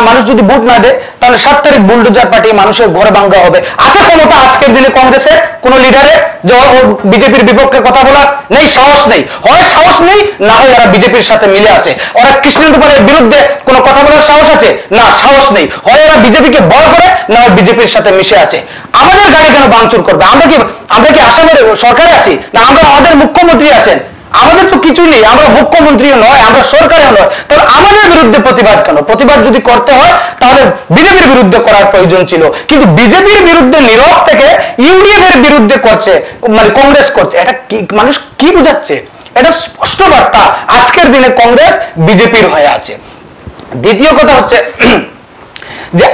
মানুষ যদি ভোট না দেয় তাহলে 7 তারিখ বুলডোজার পাঠিয়ে মানুষের ঘর ভাঙ্গা হবে। আছে ক্ষমতা আজকের দিনে কংগ্রেসের কোন লিডারের যে বিজেপির বিপক্ষে কথা বলার? নেই, সাহস নেই। হয় সাহস নেই, না হয় ওরা বিজেপির সাথে মিলে আছে। ওরা কৃষ্ণেন্দুপালের বিরুদ্ধে কোনো কথা বলার সাহস আছে? না, সাহস নেই। হয় ওরা বিজেপিকে ভয় করে, না হয় বিজেপির সাথে মিশে আছে। আমাদের গাড়ি কেন ভাঙচুর করবে? আমরা কি আসামের সরকারে আছি? না আমরা আমাদের মুখ্যমন্ত্রী আছেন? আমাদের তো কিছুই নেই, আমরা মুখ্যমন্ত্রীও নয়, আমরা সরকারেও নয়, তাহলে আমাদের বিরুদ্ধে প্রতিবাদ কেন? প্রতিবাদ যদি করতে হয় তাহলে বিজেপির বিরুদ্ধে করার প্রয়োজন ছিল, কিন্তু বিজেপির বিরুদ্ধে নীরব থেকে UDF এর বিরুদ্ধে করছে, মানে কংগ্রেস করছে। এটা মানুষ কি বুঝাচ্ছে? এটা স্পষ্ট বার্তা, আজকের দিনে কংগ্রেস বিজেপির হয়ে আছে। দ্বিতীয় কথা হচ্ছে যে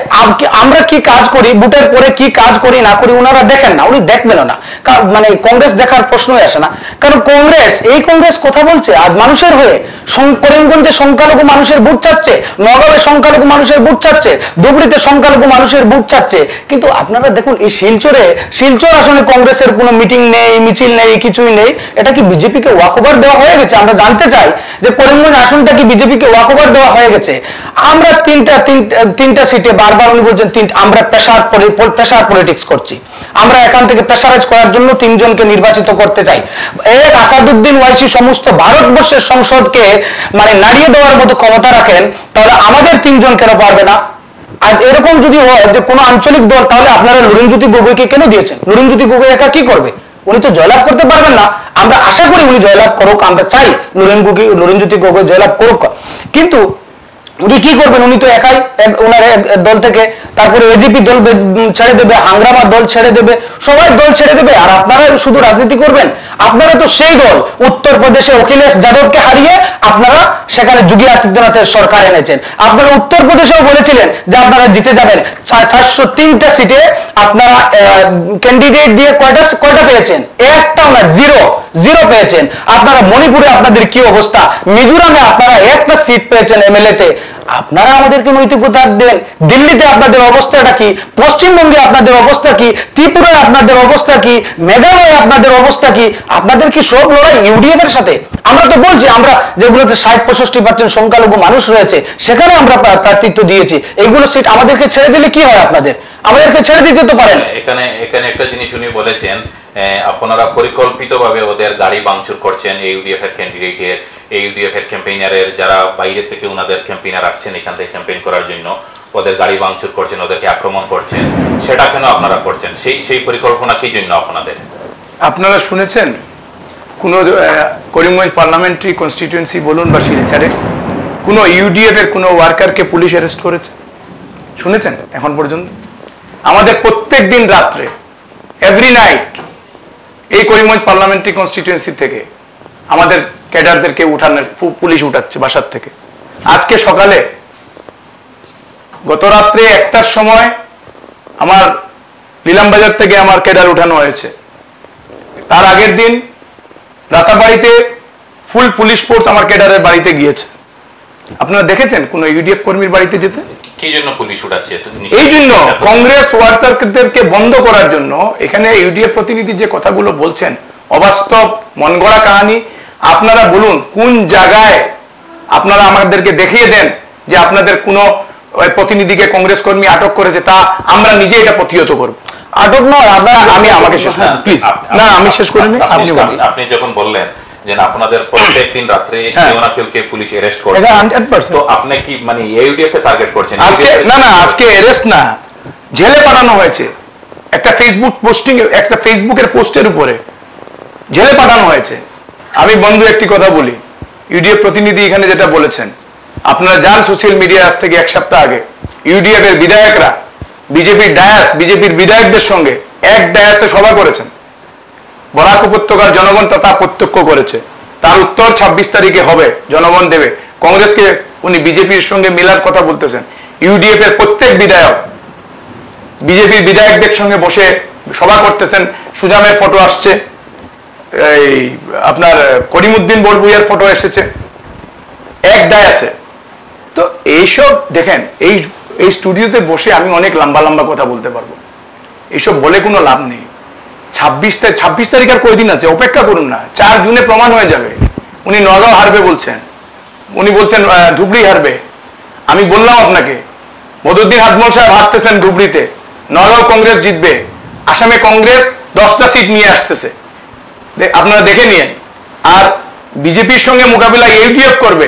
আমরা কি কাজ করি, ভোটের পরে কি কাজ করি না করি ওনারা দেখেন না, উনি দেখবেন না, মানে কংগ্রেস দেখার প্রশ্নই আসে না। কারণ এই কংগ্রেস কথা বলছে আজ মানুষের হয়ে। করিমগঞ্জে সংখ্যালঘু মানুষের ভোট চাচ্ছে, নগাঁওয়ে সংখ্যালঘু মানুষের ভোট চাচ্ছে, ধুবড়িতে সংখ্যালঘু মানুষের ভোট চাচ্ছে, কিন্তু আপনারা দেখুন এই শিলচর আসলে কংগ্রেসের কোনো মিটিং নেই, মিছিল নেই, কিছুই নেই। এটা কি বিজেপিকে ওয়াকওভার দেওয়া হয়ে গেছে? আমরা জানতে চাই যে করিমগঞ্জ আসনটা কি বিজেপিকে ওয়াকওভার দেওয়া হয়ে গেছে? আমরা তিনটা সিটে বারবার উনি বলছেন আমরা প্রেসার পলিটিক্স করছি, আমরা এখান থেকে প্রেসারাইজ করার জন্য 3 জনকে নির্বাচিত করতে চাই। এক আসাদুদ্দিন ওয়াইসি সমস্ত ভারতবর্ষের সংসদকে মানে নাড়িয়ে দেওয়ার মতো ক্ষমতা রাখেন, তাহলে আমাদের 3 জন কেন পারবে না? আজ এরকম যদি হয় যে কোনো আঞ্চলিক দল, তাহলে আপনারা লুরিনজ্যোতি গগৈকে কেন দিয়েছেন? লুরিনজ্যোতি গগৈ একা কি করবে? উনি তো জয়লাভ করতে পারবেন না। আমরা আশা করি উনি জয়লাভ করুক, আমরা চাই লুরিনজ্যোতি গগৈ জয়লাভ করুক, কিন্তু উনি কি করবেন? উনি তো একাই ওনার দল থেকে, তারপরে এজিপি দল ছেড়ে দেবে, হাঙ্গামা দল ছেড়ে দেবে, সবাই দল ছেড়ে দেবে, আর আপনারা শুধু রাজনীতি করবেন। আপনারা তো সেই দল, উত্তরপ্রদেশে অখিলেশ যাদবকে হারিয়ে আপনারা সেখানে যোগী আদিত্যনাথের সরকার এনেছেন। আপনারা উত্তরপ্রদেশেও বলেছিলেন যে আপনারা জিতে যাবেন, 403টা সিটে আপনারা ক্যান্ডিডেট দিয়ে কয়টা পেয়েছেন? একটাও না, জিরো পেয়েছেন। আপনারা মণিপুরে আপনাদের কি অবস্থা? মিজোরামে আপনারা একটা সিট পেয়েছেন MLA তে, আপনারা আমাদেরকে নৈতিকতা দেন। দিল্লিতে আপনাদের অবস্থাটা কি, পশ্চিমবঙ্গে আপনাদের অবস্থা কি, ত্রিপুরায় আপনাদের অবস্থা কি, মেঘালয়ে আপনাদের অবস্থা কি? আপনাদের কি সব লড়াই ইউডিএফ এর সাথে? আমরা তো বলছি আমরা যেগুলোতে 60-65% সংখ্যালঘু মানুষ রয়েছে সেখানে আমরা প্রার্থিত্ব দিয়েছি, এইগুলো সিট আমাদেরকে ছেড়ে দিলে কি হয়? আমাদেরকে ছেড়ে দিতে তো পারেন। এখানে একটা জিনিস উনি বলেছেন, আপনারা পরিকল্পিতভাবে ওদের গাড়ি ভাঙচুর করছেন, ইউডিএফ এর ক্যান্ডিডেটের, ইউডিএফ এর ক্যাম্পেইনারের, যারা বাইরে থেকে ওনাদের ক্যাম্পেইনার আসছেন এখান থেকে ক্যাম্পেইন করার জন্য, ওদের গাড়ি ভাঙচুর করছেন, ওদেরকে আক্রমণ করছেন, সেটা কেন আপনারা করছেন? সেই পরিকল্পনা কি জন্য আপনাদের? আপনারা শুনেছেন কোন করিমগঞ্জ পার্লামেন্টারি কনস্টিটিউয়েন্সি বলুন বা শিলচরে কোনো ইউডিএফ এর কোনো ওয়ার্কারকে পুলিশ অ্যারেস্ট করেছে? শুনেছেন এখন পর্যন্ত? আমাদের প্রত্যেক দিন রাত্রে, এভরি নাইট, এই করিমগঞ্জ পার্লামেন্টারি কনস্টিটিউয়েন্সি থেকে আমাদের ক্যাডারদেরকে উঠানোর পুলিশ উঠাচ্ছে বাসার থেকে। আজকে সকালে গত রাত্রে 1টার সময় আমার নীলামবাজার থেকে আমার ক্যাডার উঠানো হয়েছে। তার আগের দিন রাতাবাড়িতে ফুল পুলিশ ফোর্স আমার ক্যাডারের বাড়িতে গিয়েছে। আপনারা দেখেছেন কোন ইউডিএফ কর্মীর বাড়িতে যেতে? কি জন্য পুলিশ উঠাচ্ছে? এই জন্য কংগ্রেস ওয়ার্কারদেরকে বন্ধ করার জন্য। এখানে ইউডিএফ প্রতিনিধি যে কথাগুলো বলছেন অবাস্তব, মন গড়া কাহিনী। আপনারা বলুন কোন জায়গায়, আপনারা আমাদেরকে দেখিয়ে দেন যে আপনাদের কোনো প্রতিনিধিকে কংগ্রেস কর্মী আটক করেছে, তা আমরা নিজে এটা প্রতিহত করব। আটক নয়, আমাকে শেষ করুন প্লিজ। না, আমি শেষ করিনি, আপনি যখন বললেন যে আপনাদের প্রত্যেক দিন রাত্রে কেউ না কেউ পুলিশ অ্যারেস্ট করে, তো আপনি কি মানে ইউডিএফ কে টার্গেট করছেন? আজকে না, আজকে অ্যারেস্ট না, জেলে পাঠানো হয়েছে। একটা ফেসবুক পোস্টিং, একটা ফেসবুকের পোস্টের উপরে জেলে পাঠানো হয়েছে। আমি বন্ধু একটি কথা বলি, ইউডিএফ প্রতিনিধি এখানে যেটা বলেছেন, আপনারা যান সোশ্যাল মিডিয়া, আজ থেকে 1 সপ্তাহ আগে ইউডিএফ এর বিধায়করা বিজেপির বিধায়কদের সঙ্গে এক ডায়াসে সভা করেছেন। বরাক উপত্যকার জনগণ তা প্রত্যক্ষ করেছে। তার উত্তর 26 তারিখে হবে, জনগণ দেবে। কংগ্রেসকে উনি বিজেপির সঙ্গে মিলার কথা বলতেছেন। ইউডিএফ এর প্রত্যেক বিধায়ক বিজেপির বিধায়কদের সঙ্গে বসে সভা করতেছেন। সুজামের ফটো আসছে, এই আপনার করিমউদ্দিন বড়ভুইয়ার ফটো এসেছে এক ডায়াসে। তো এইসব দেখেন, এই স্টুডিওতে বসে আমি অনেক লম্বা কথা বলতে পারবো, এইসব বলে কোনো লাভ নেই। 26 তারিখ আর কয়দিন আছে, অপেক্ষা করুন না। 4 জুনে প্রমাণ হয়ে যাবে। উনি নগাঁও হারবে বলছেন, উনি বলছেন ধুবড়ি হারবে। আমি বললাম আপনাকে, মধুদ্দিন হাতমল সাহেব হারতেছেন ধুবড়িতে, নগাঁও কংগ্রেস জিতবে। আসামে কংগ্রেস 10টা সিট নিয়ে আসতেছে, আপনারা দেখে নিয়েন। আর বিজেপির সঙ্গে মোকাবিলা ইউডিএফ করবে।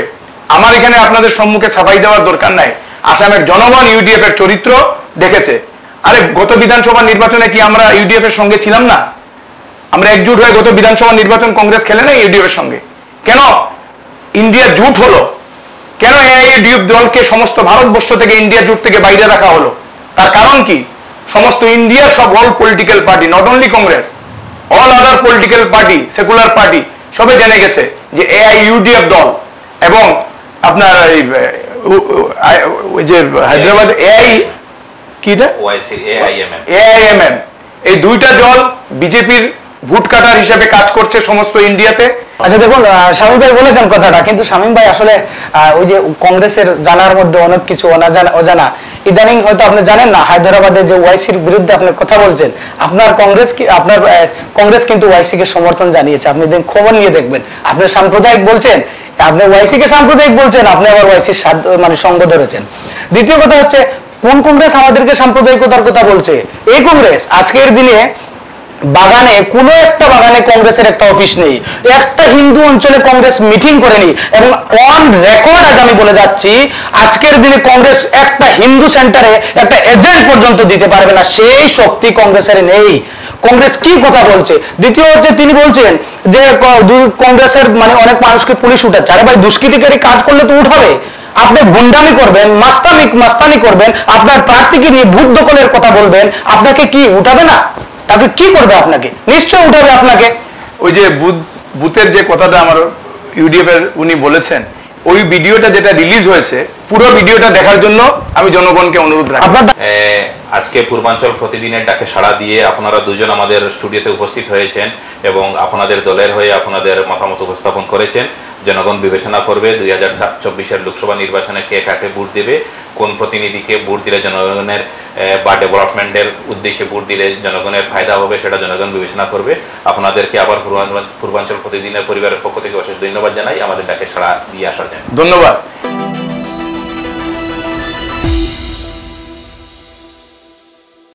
আমার এখানে আপনাদের সম্মুখে সাফাই দেওয়ার দরকার নাই। আসামের জনগণ ইউডিএফ এর চরিত্র দেখেছে। আরে গত বিধানসভা নির্বাচনে কি আমরা ইউডিএফ এর সঙ্গে ছিলাম না? আমরা একজুট হয়ে গত বিধানসভা নির্বাচন কংগ্রেস খেলে না ইউডিএফ এর সঙ্গে? কেন ইন্ডিয়া জুট হলো? কেন এআইইউডিএফ দলকে সমস্ত ভারতবর্ষ থেকে ইন্ডিয়া জুট থেকে বাইরে রাখা হলো? তার কারণ কি? সমস্ত ইন্ডিয়ার সব all political party, not only Congress, all other political party, secular party সবে জেনে গেছে যে এআইইউডিএফ দল এবং আপনার ওই যে হায়দ্রাবাদ এআইএমএম, এই দুইটা দল বিজেপির ভোট কাটার হিসেবে কাজ করছে সমস্ত ইন্ডিয়াতে। আচ্ছা দেখুন, শামীম ভাই বলেছেন কথাটা, কিন্তু শামীম ভাই আসলে ওই যে কংগ্রেসের জানার মধ্যে অনেক কিছু অজানা। ইদানিং হয়তো আপনি জানেন না, হায়দ্রাবাদে যে ওয়াইসির বিরুদ্ধে আপনি কথা বলছেন, আপনার কংগ্রেস কিন্তু ওয়াইসি কে সমর্থন জানিয়েছে। আপনি খবর নিয়ে দেখবেন। আপনি সাম্প্রদায়িক বলছেন, আপনি ওয়াইসি কে সাম্প্রদায়িক বলছেন, আপনি আবার ওয়াইসির মানে সঙ্গ ধরেছেন। দ্বিতীয় কথা হচ্ছে, কোন কংগ্রেস আমাদেরকে সাম্প্রদায়িকতার কথা বলছে? এই কংগ্রেস আজকের দিনে বাগানে, কোনো একটা বাগানে কংগ্রেসের একটা অফিস নেই, একটা হিন্দু অঞ্চলে কংগ্রেস মিটিং করেনি। এবং অন রেকর্ড আজ আমি বলে যাচ্ছি, আজকের দিনে কংগ্রেস একটা হিন্দু সেন্টারে একটা এজেন্ট পর্যন্ত দিতে পারবে না, সেই শক্তি কংগ্রেসের নেই। কংগ্রেস কি কথা বলছে? দ্বিতীয় হচ্ছে, তিনি বলছেন যে কংগ্রেসের মানে অনেক মানুষকে পুলিশ উঠাচ্ছে। আরে ভাই, দুষ্কৃতিকারী কাজ করলে তো উঠাবে। আপনি গুন্ডামি করবেন, মাস্তানি করবেন, আপনার প্রার্থীকে নিয়ে ভূত দখলের কথা বলবেন, আপনাকে কি উঠাবে না? তাকে কি করবে? আপনাকে নিশ্চয় উঠাবে আপনাকে। ওই যে বুথের যে কথাটা আমার ইউডিএফ এর উনি বলেছেন, ওই ভিডিওটা যেটা রিলিজ হয়েছে, পুরো ভিডিওটা দেখার জন্য আমি জনগণকে অনুরোধ রাখি। আজকে পূর্বাঞ্চল প্রতিদিনের ডাকে সাড়া দিয়ে আপনারা দুজন আমাদের স্টুডিওতে উপস্থিত হয়েছেন এবং আপনাদের দলের হয়ে আপনাদের মতামত উপস্থাপন করেছেন। জনগণ বিবেচনা করবে 2024 লোকসভা নির্বাচনে কে কাকে ভোট দেবে, কোন প্রতিনিধিকে ভোট দিলে জনগণের বা ডেভেলপমেন্টের উদ্দেশ্যে ভোট দিলে জনগণের ফায়দা হবে সেটা জনগণ বিবেচনা করবে। আপনাদেরকে আবার পূর্বাঞ্চল প্রতিদিনের পরিবারের পক্ষ থেকে অশেষ ধন্যবাদ জানাই আমাদের ডাকে সাড়া দিয়ে আসার জন্য। ধন্যবাদ।